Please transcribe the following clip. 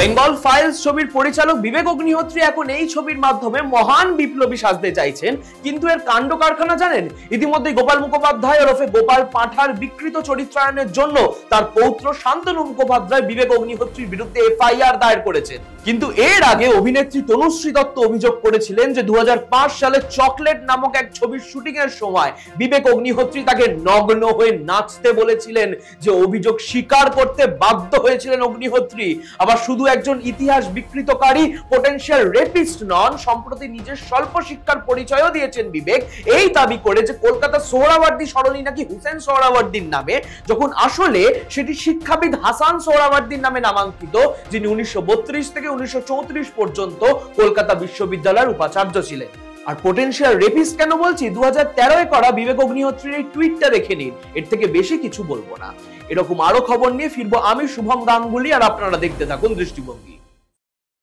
Bengal files ছবির পরিচালক বিবেক অগ্নিহোত্রী এখন এই ছবির মাধ্যমে মহান বিপ্লবী সাজতে চাইছেন, কিন্তু এর কাণ্ড কারখানা জানেন? ইতিমধ্যে গোপাল মুখোপাধ্যায় ওরফে গোপাল পাঠার বিকৃত চরিত্রায়নের জন্য তার পৌত্র শান্তনু মুখোপাধ্যায় বিবেক অগ্নিহোত্রীর বিরুদ্ধে এফআইআর দায়ের করেছেন। কিন্তু এর আগে অভিনেত্রী তনুশ্রী দত্ত অভিযোগ করেছিলেন যে 2005 সালে চকলেট নামক এক ছবির শুটিং এর সময় বিবেক অগ্নিহোত্রী তাকে নগ্ন হয়ে নাচতে বলেছিলেন, যে অভিযোগ স্বীকার করতে বাধ্য হয়েছিলেন অগ্নিহোত্রী। আবার শুধু একজন ইতিহাস বিকৃতকারী পোটেনশিয়াল রেপিস্ট নন, সম্প্রতি নিজের স্বল্প শিক্ষার পরিচয়ও দিয়েছেন বিবেক, এই দাবি করে যে কলকাতা সোহরাওয়ার্দী সরণি নাকি হুসেন সোহরাওয়ার্দীর নামে, যখন আসলে সেটি শিক্ষাবিদ হাসান সোহরাওয়ার্দীর নামে নামাঙ্কিত, যিনি 1932 থেকে 1934 পর্যন্ত কলকাতা বিশ্ববিদ্যালয়ের উপাচার্য ছিলেন। আর পোটেনশিয়াল রেপিস্ট কেন বলছি? 2013 এ করা বিবেক অগ্নিহোত্রীর এই টুইটটা দেখে নিন, এর থেকে বেশি কিছু বলবো না। এরকম আরো খবর নিয়ে ফিরবো আমি, শুভম গাঙ্গুলি, আর আপনারা দেখতে থাকুন দৃষ্টিভঙ্গি।